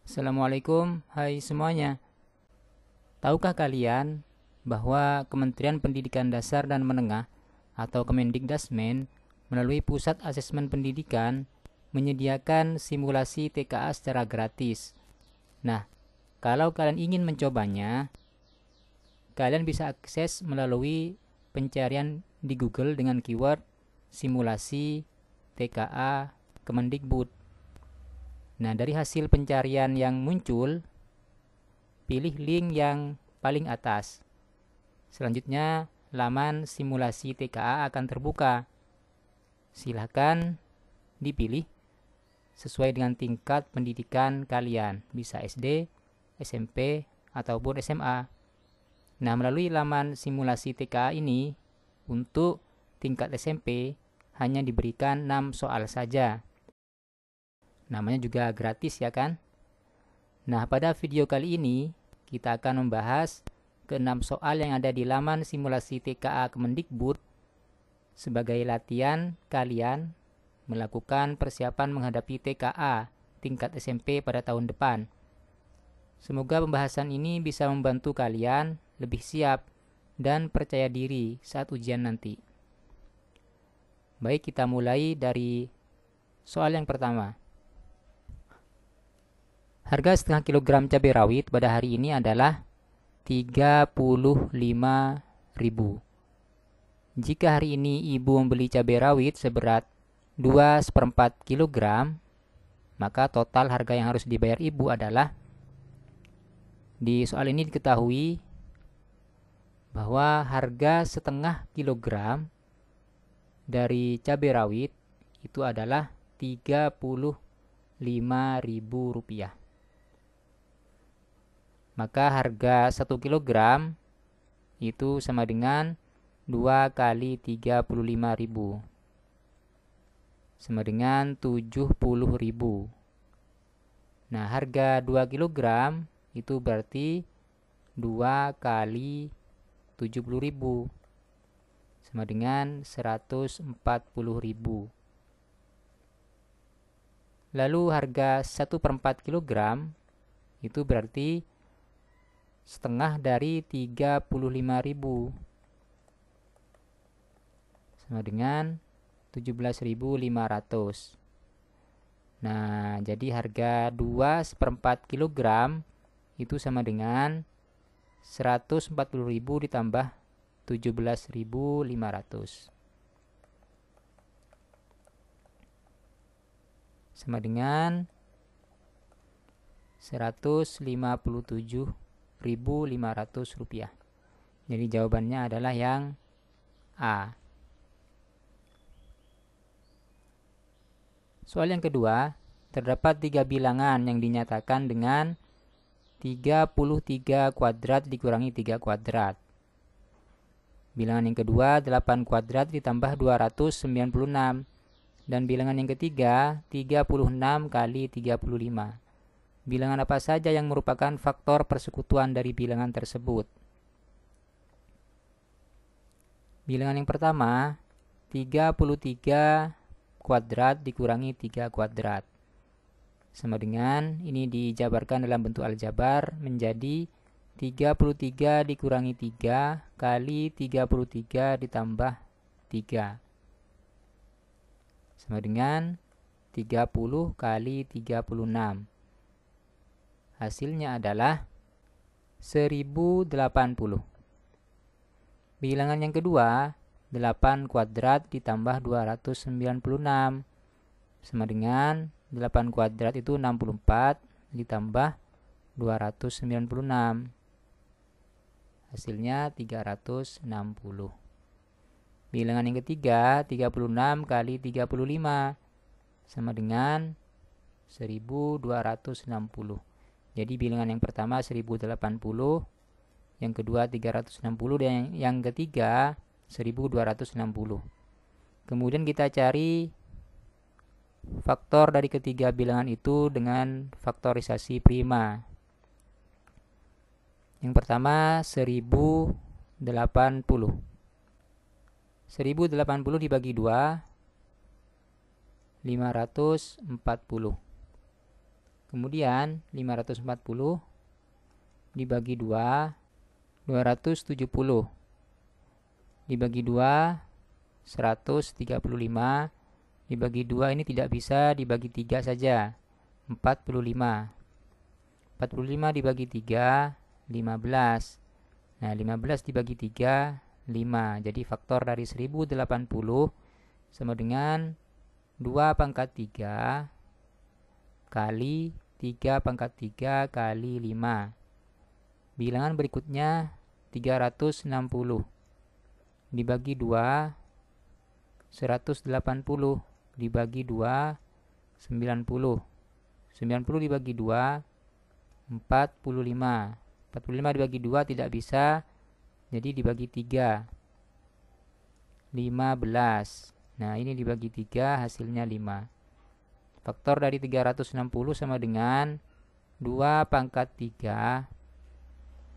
Assalamualaikum, hai semuanya. Tahukah kalian bahwa Kementerian Pendidikan Dasar dan Menengah atau Kemendikdasmen melalui Pusat Asesmen Pendidikan menyediakan simulasi TKA secara gratis. Nah, kalau kalian ingin mencobanya, kalian bisa akses melalui pencarian di Google dengan keyword simulasi TKA Kemendikbud. Nah, dari hasil pencarian yang muncul, pilih link yang paling atas. Selanjutnya, laman simulasi TKA akan terbuka. Silahkan dipilih sesuai dengan tingkat pendidikan kalian, bisa SD, SMP, ataupun SMA. Nah, melalui laman simulasi TKA ini, untuk tingkat SMP hanya diberikan 6 soal saja. Namanya juga gratis ya kan? Nah, pada video kali ini kita akan membahas ke-6 soal yang ada di laman simulasi TKA Kemendikbud sebagai latihan kalian melakukan persiapan menghadapi TKA tingkat SMP pada tahun depan. Semoga pembahasan ini bisa membantu kalian lebih siap dan percaya diri saat ujian nanti. Baik, kita mulai dari soal yang pertama. Harga setengah kilogram cabai rawit pada hari ini adalah 35.000. Jika hari ini ibu membeli cabai rawit seberat 2/4 kilogram, maka total harga yang harus dibayar ibu adalah, di soal ini diketahui bahwa harga setengah kilogram dari cabai rawit itu adalah Rp35.000. Maka harga 1 kilogram itu sama dengan 2 kali 35.000, sama dengan 70.000. Nah, harga 2 kilogram itu berarti 2 kali 70.000, sama dengan 140.000. Lalu harga 1/4 kilogram itu berarti setengah dari 35.000, sama dengan 17.500. Nah, jadi harga 2/4 kilogram itu sama dengan 140.000 ditambah 17.500, sama dengan 157.500 rupiah. Jadi jawabannya adalah yang A. Soal yang kedua, terdapat 3 bilangan yang dinyatakan dengan 33 kuadrat dikurangi 3 kuadrat. Bilangan yang kedua 8 kuadrat ditambah 296. Dan bilangan yang ketiga 36 kali 35. Bilangan apa saja yang merupakan faktor persekutuan dari bilangan tersebut? Bilangan yang pertama, 33 kuadrat dikurangi 3 kuadrat. Sama dengan, ini dijabarkan dalam bentuk aljabar menjadi 33 dikurangi 3 kali 33 ditambah 3. Sama dengan 30 kali 36. Hasilnya adalah 1080. Bilangan yang kedua, 8 kuadrat ditambah 296. Sama dengan 8 kuadrat itu 64 ditambah 296. Hasilnya 360. Bilangan yang ketiga, 36 kali 35 sama dengan 1260. Jadi bilangan yang pertama 1080, yang kedua 360, dan yang ketiga 1260. Kemudian kita cari faktor dari ketiga bilangan itu dengan faktorisasi prima. Yang pertama 1080. 1080 dibagi 2, 540. Kemudian 540 dibagi 2, 270. Dibagi 2, 135. Dibagi 2 ini tidak bisa, dibagi 3 saja. 45. 45 dibagi 3, 15. Nah, 15 dibagi 3, 5. Jadi faktor dari 1080 sama dengan 2 pangkat 3 kali 3 pangkat 3 kali 5. Bilangan berikutnya 360 dibagi 2, 180 dibagi 2, 90. 90 dibagi 2, 45. 45 dibagi 2 tidak bisa, jadi dibagi 3, 15. Nah, ini dibagi 3 hasilnya 5. Faktor dari 360 sama dengan 2 pangkat 3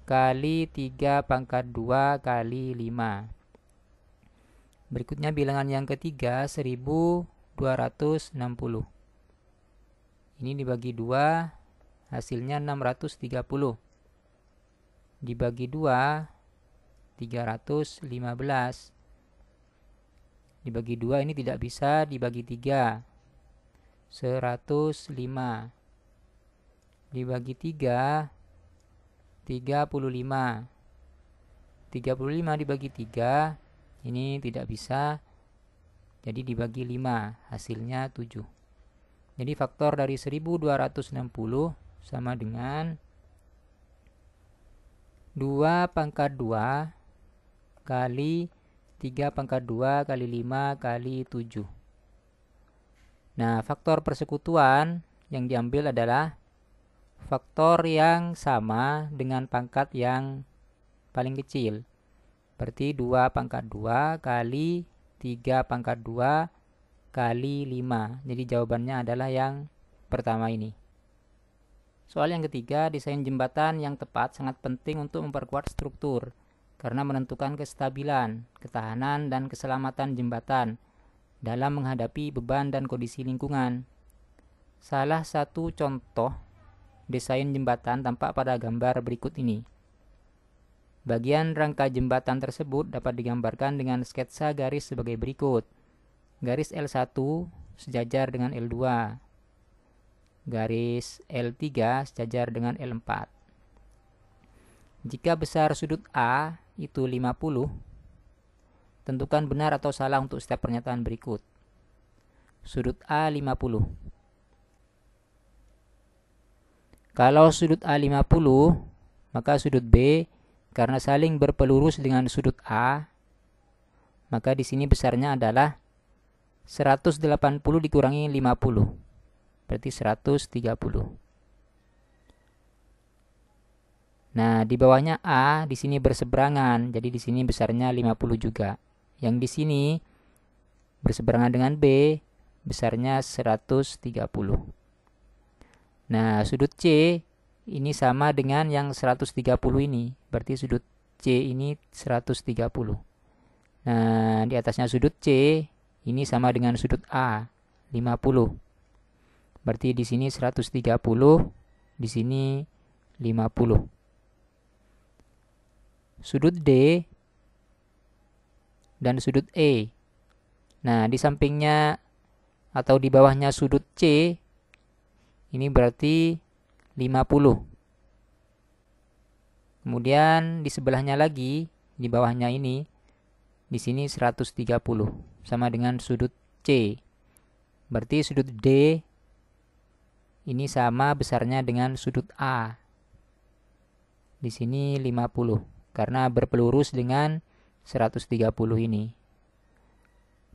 kali 3 pangkat 2 kali 5. Berikutnya bilangan yang ketiga 1260. Ini dibagi 2 hasilnya 630. Dibagi 2, 315. Dibagi 2 ini tidak bisa, dibagi 3, 105. Dibagi 3, 35. 35 dibagi 3, ini tidak bisa, jadi dibagi 5, hasilnya 7. Jadi faktor dari 1260 sama dengan 2 pangkat 2 kali 3 pangkat 2 kali 5 kali 7. Nah, faktor persekutuan yang diambil adalah faktor yang sama dengan pangkat yang paling kecil. Berarti 2 pangkat 2 kali 3 pangkat 2 kali 5. Jadi jawabannya adalah yang pertama ini. Soal yang ketiga, desain jembatan yang tepat sangat penting untuk memperkuat struktur karena menentukan kestabilan, ketahanan, dan keselamatan jembatan dalam menghadapi beban dan kondisi lingkungan. Salah satu contoh desain jembatan tampak pada gambar berikut ini. Bagian rangka jembatan tersebut dapat digambarkan dengan sketsa garis sebagai berikut. Garis L1 sejajar dengan L2. Garis L3 sejajar dengan L4. Jika besar sudut A itu 50, tentukan benar atau salah untuk setiap pernyataan berikut. Sudut A 50. Kalau sudut A 50, maka sudut B karena saling berpelurus dengan sudut A, maka di sini besarnya adalah 180 dikurangi 50. Berarti 130. Nah, di bawahnya A di sini berseberangan, jadi di sini besarnya 50 juga. Yang di sini berseberangan dengan B, besarnya 130. Nah, sudut C ini sama dengan yang 130 ini, berarti sudut C ini 130. Nah, di atasnya sudut C ini sama dengan sudut A, 50. Berarti di sini 130, di sini 50. Sudut D dan sudut E. Nah, di sampingnya atau di bawahnya sudut C ini berarti 50. Kemudian di sebelahnya lagi, di bawahnya ini, di sini 130 sama dengan sudut C. Berarti sudut D ini sama besarnya dengan sudut A. Di sini 50 karena berpelurus dengan 130 ini.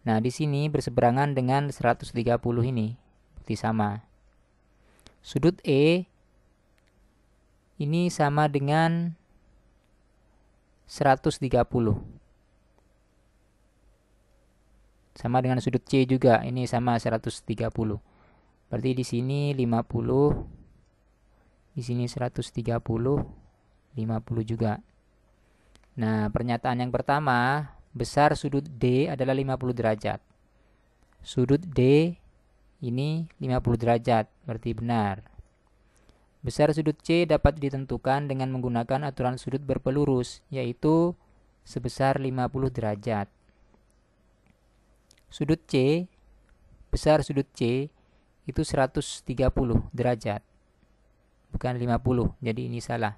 Nah, di sini berseberangan dengan 130 ini. Berarti sama. Sudut E ini sama dengan 130. Sama dengan sudut C juga, ini sama 130. Berarti di sini 50, di sini 130, 50 juga. Nah, pernyataan yang pertama, besar sudut D adalah 50 derajat. Sudut D ini 50 derajat, berarti benar. Besar sudut C dapat ditentukan dengan menggunakan aturan sudut berpelurus, yaitu sebesar 50 derajat. Sudut C, besar sudut C itu 130 derajat, bukan 50, jadi ini salah.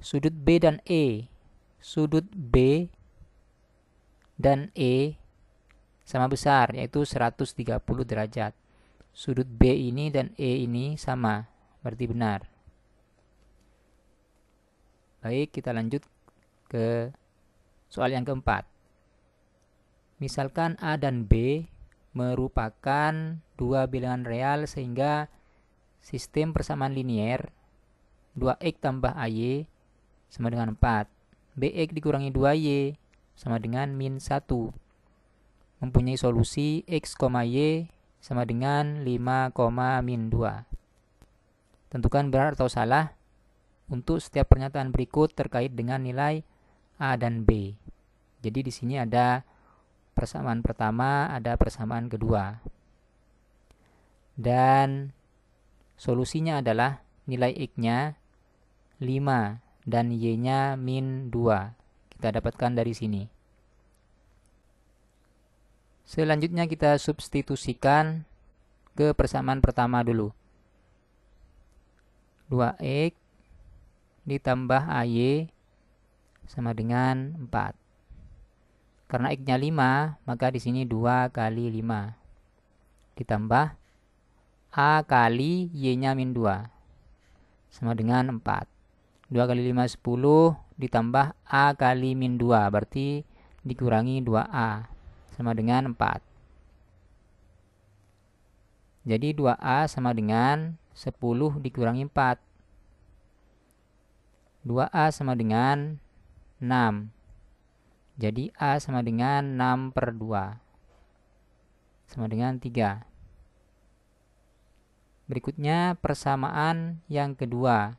Sudut B dan E, sudut B dan E sama besar, yaitu 130 derajat. Sudut B ini dan E ini sama, berarti benar. Baik, kita lanjut ke soal yang keempat. Misalkan A dan B merupakan dua bilangan real sehingga sistem persamaan linier 2x tambah AY sama dengan 4. BX dikurangi 2Y sama dengan min 1. Mempunyai solusi X, Y sama dengan 5, min 2. Tentukan benar atau salah untuk setiap pernyataan berikut terkait dengan nilai A dan B. Jadi di sini ada persamaan pertama, ada persamaan kedua. Dan solusinya adalah nilai X-nya 5 dan Y-nya min 2. Kita dapatkan dari sini. Selanjutnya kita substitusikan ke persamaan pertama dulu. 2x ditambah AY sama dengan 4. Karena X-nya 5, maka di sini 2 kali 5. Ditambah A kali Y-nya min 2. Sama dengan 4. 2 kali 5, 10. Ditambah A kali min 2. Berarti dikurangi 2A. Sama dengan 4. Jadi 2A sama dengan 10 dikurangi 4. 2A sama dengan 6. Jadi A sama dengan 6 per 2. Sama dengan 3. Berikutnya persamaan yang kedua.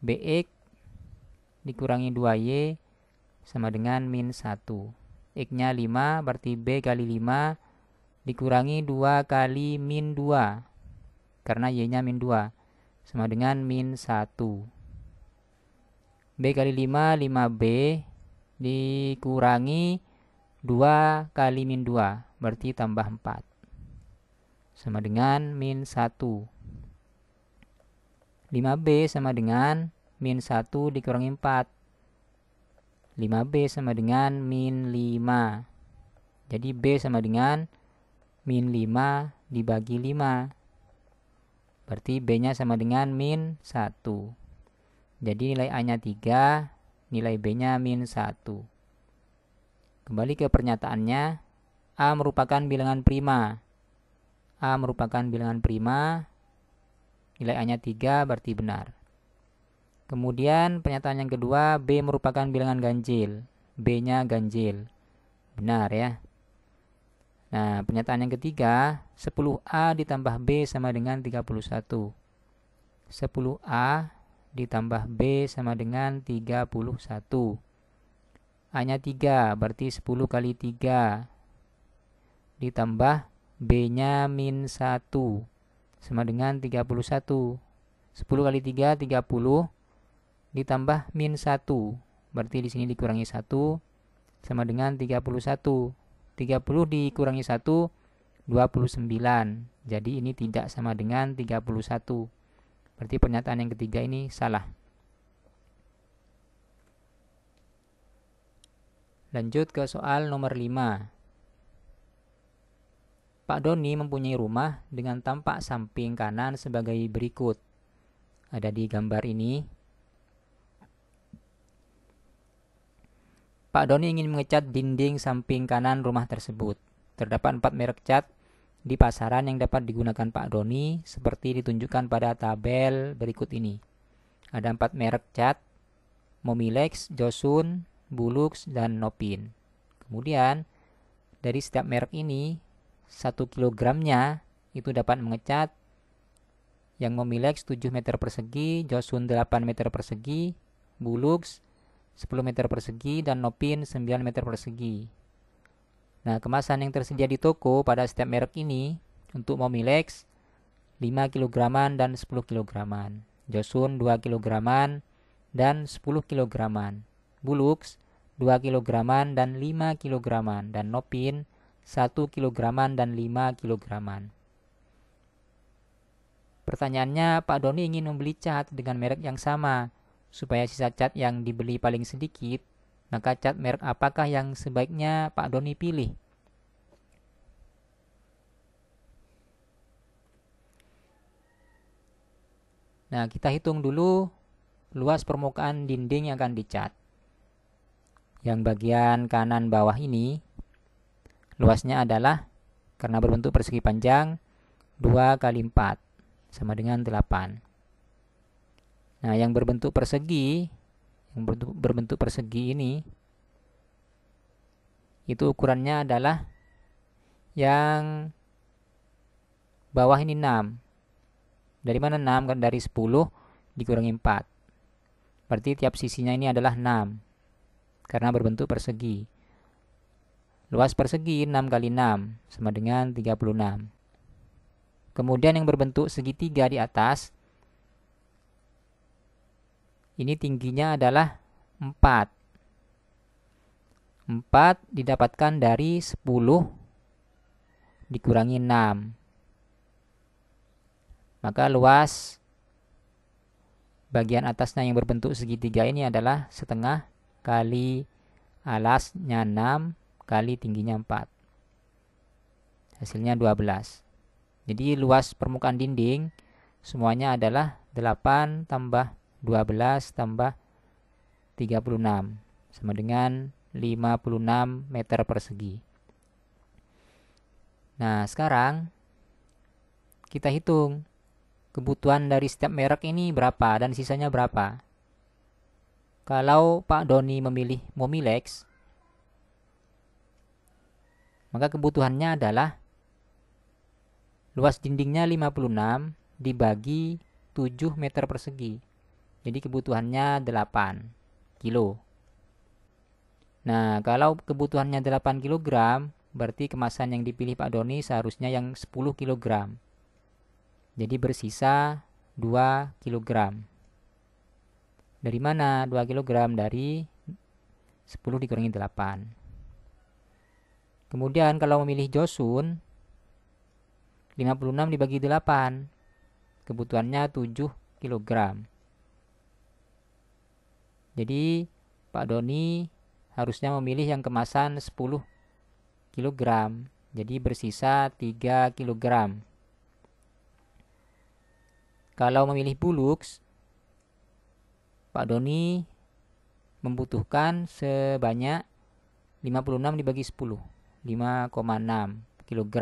BX dikurangi 2Y sama dengan min 1. X-nya 5, berarti B kali 5 dikurangi 2 kali min 2. Karena Y-nya min 2. Sama dengan min 1. B kali 5, 5B dikurangi 2 kali min 2. Berarti tambah 4. Sama dengan min 1. 5B sama dengan min 1 dikurangi 4. 5B sama dengan min 5. Jadi B sama dengan min 5 dibagi 5. Berarti B-nya sama dengan min 1. Jadi nilai A-nya 3, nilai B-nya min 1. Kembali ke pernyataannya. A merupakan bilangan prima. A merupakan bilangan prima. Nilai A-nya 3 berarti benar. Kemudian pernyataan yang kedua, B merupakan bilangan ganjil. B-nya ganjil. Benar ya. Nah, pernyataan yang ketiga, 10A ditambah B sama dengan 31. 10A ditambah B sama dengan 31. A-nya 3, berarti 10 kali 3. Ditambah B-nya min 1 sama dengan 31. 10 kali 3, 30. Ditambah min 1. Berarti di sini dikurangi 1 sama dengan 31. 30 dikurangi 1, 29. Jadi ini tidak sama dengan 31. Berarti pernyataan yang ketiga ini salah. Lanjut ke soal nomor 5. Pak Doni mempunyai rumah dengan tampak samping kanan sebagai berikut. Ada di gambar ini. Pak Doni ingin mengecat dinding samping kanan rumah tersebut. Terdapat 4 merek cat di pasaran yang dapat digunakan Pak Doni seperti ditunjukkan pada tabel berikut ini. Ada 4 merek cat: Momilex, Josun, Bulux, dan Nopin. Kemudian dari setiap merek ini 1 kilogramnya itu dapat mengecat yang Momilex 7 meter persegi, Josun 8 meter persegi, Bulux 10 meter persegi, dan Nopin 9 meter persegi. Nah, kemasan yang tersedia di toko pada setiap merek ini untuk Momilex 5 kg dan 10 kg. Josun 2 kg dan 10 kg. Bulux 2 kg dan 5 kg. Dan Nopin 1 kg dan 5 kg. Pertanyaannya, Pak Doni ingin membeli cat dengan merek yang sama. Supaya sisa cat yang dibeli paling sedikit, maka cat merek apakah yang sebaiknya Pak Doni pilih? Nah, kita hitung dulu luas permukaan dinding yang akan dicat. Yang bagian kanan bawah ini, luasnya adalah, karena berbentuk persegi panjang, 2 kali 4, sama dengan 8. Nah, yang berbentuk persegi, ini, itu ukurannya adalah yang bawah ini 6. Dari mana 6? Kan dari 10 dikurangi 4. Berarti tiap sisinya ini adalah 6. Karena berbentuk persegi. Luas persegi 6 kali 6 sama dengan 36. Kemudian yang berbentuk segitiga di atas, ini tingginya adalah 4. 4 didapatkan dari 10 dikurangi 6. Maka luas bagian atasnya yang berbentuk segitiga ini adalah setengah kali alasnya 6 kali tingginya 4. Hasilnya 12. Jadi luas permukaan dinding semuanya adalah 8 tambah 12 tambah 36 sama dengan 56 meter persegi. Nah, sekarang kita hitung kebutuhan dari setiap merek ini berapa dan sisanya berapa. Kalau Pak Doni memilih Momilex, maka kebutuhannya adalah luas dindingnya 56 dibagi 7 meter persegi. Jadi kebutuhannya 8 kilo. Nah, kalau kebutuhannya 8 kg, berarti kemasan yang dipilih Pak Doni seharusnya yang 10 kg. Jadi bersisa 2 kg. Dari mana 2 kg? Dari 10 dikurangi 8. Kemudian kalau memilih Josun, 56 dibagi 8. Kebutuhannya 7 kg. Jadi Pak Doni harusnya memilih yang kemasan 10 kg. Jadi bersisa 3 kg. Kalau memilih Bulux, Pak Doni membutuhkan sebanyak 56 dibagi 10, 5,6 kg.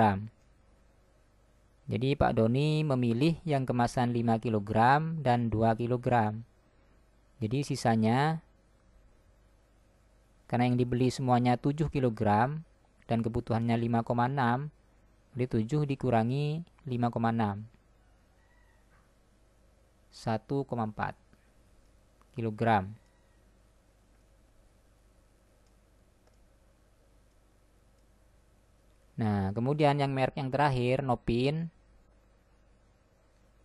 Jadi Pak Doni memilih yang kemasan 5 kg dan 2 kg. Jadi sisanya, karena yang dibeli semuanya 7 kg dan kebutuhannya 5,6, jadi 7 dikurangi 5,6. 1,4 kg. Nah, kemudian yang merek yang terakhir, Nopin,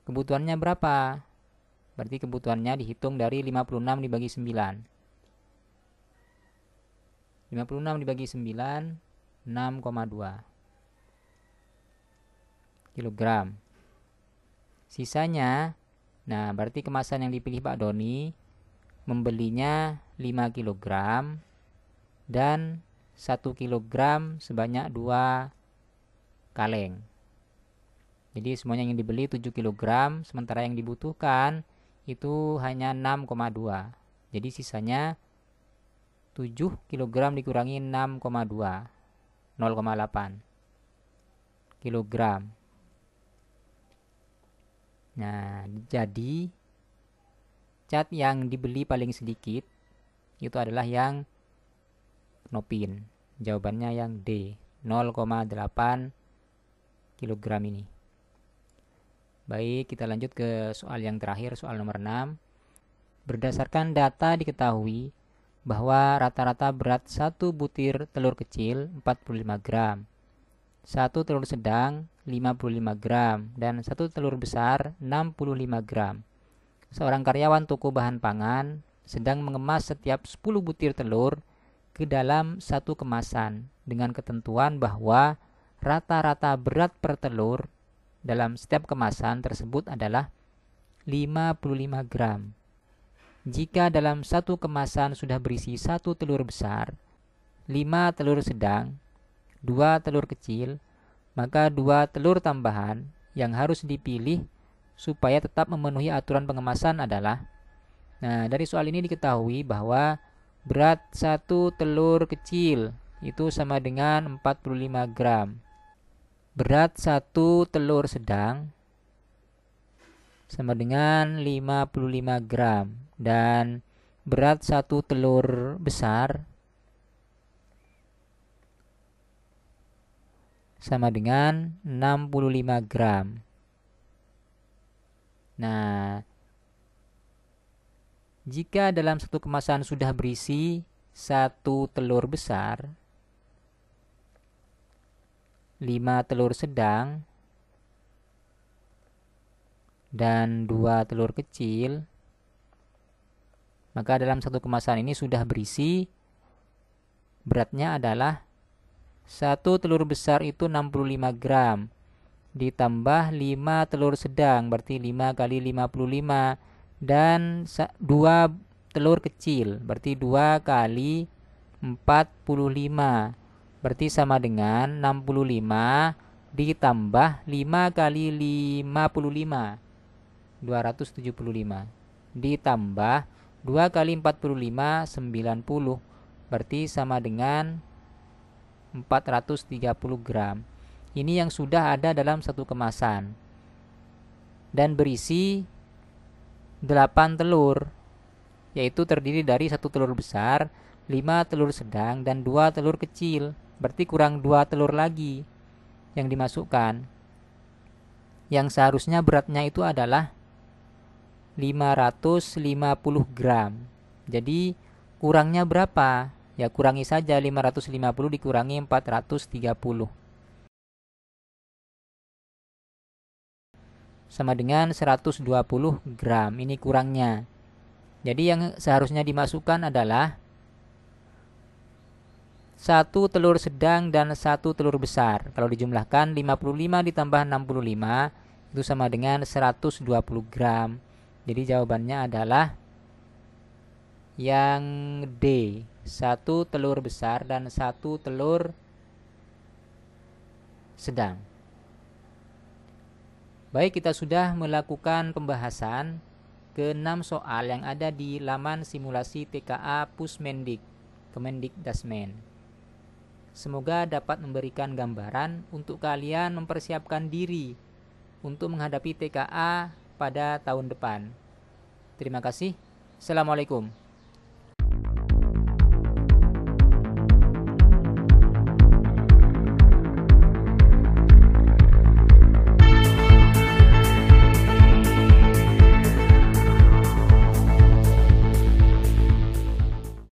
kebutuhannya berapa? Berarti kebutuhannya dihitung dari 56 dibagi 9. 56 dibagi 9, 6,2 kg. Sisanya, nah berarti kemasan yang dipilih Pak Doni membelinya 5 kg dan 1 kg sebanyak 2 kaleng. Jadi semuanya yang dibeli 7 kg, sementara yang dibutuhkan itu hanya 6,2. Jadi sisanya 7 kg dikurangi 6,2, 0,8 kg. Nah, jadi cat yang dibeli paling sedikit itu adalah yang Nopin. Jawabannya yang D, 0,8 kg ini. Baik, kita lanjut ke soal yang terakhir, soal nomor 6. Berdasarkan data diketahui bahwa rata-rata berat satu butir telur kecil 45 gram, satu telur sedang 55 gram dan satu telur besar 65 gram. Seorang karyawan toko bahan pangan sedang mengemas setiap 10 butir telur ke dalam satu kemasan dengan ketentuan bahwa rata-rata berat per telur dalam setiap kemasan tersebut adalah 55 gram. Jika dalam satu kemasan sudah berisi satu telur besar, 5 telur sedang, 2 telur kecil, maka 2 telur tambahan yang harus dipilih supaya tetap memenuhi aturan pengemasan adalah, dari soal ini diketahui bahwa berat satu telur kecil itu sama dengan 45 gram. Berat satu telur sedang sama dengan 55 gram. Dan berat satu telur besar sama dengan 65 gram. Nah, jika dalam satu kemasan sudah berisi satu telur besar, 5 telur sedang, dan 2 telur kecil, maka dalam satu kemasan ini sudah berisi, beratnya adalah satu telur besar itu 65 gram ditambah 5 telur sedang, berarti 5 kali 55, dan 2 telur kecil, berarti 2 kali 45, berarti sama dengan 65 ditambah 5 kali 55, 275, ditambah 2 kali 45, 90, berarti sama dengan 430 gram. Ini yang sudah ada dalam satu kemasan dan berisi 8 telur, yaitu terdiri dari 1 telur besar, 5 telur sedang, dan 2 telur kecil. Berarti kurang 2 telur lagi yang dimasukkan, yang seharusnya beratnya itu adalah 550 gram. Jadi kurangnya berapa? Ya kurangi saja 550 dikurangi 430. Sama dengan 120 gram. Ini kurangnya. Jadi yang seharusnya dimasukkan adalah 1 telur sedang dan 1 telur besar. Kalau dijumlahkan 55 ditambah 65 itu sama dengan 120 gram. Jadi jawabannya adalah yang D, 1 telur besar dan 1 telur sedang. Baik, kita sudah melakukan pembahasan ke-6 soal yang ada di laman simulasi TKA Pusmendik, Kemendikdasmen. Semoga dapat memberikan gambaran untuk kalian mempersiapkan diri untuk menghadapi TKA pada tahun depan. Terima kasih. Assalamualaikum.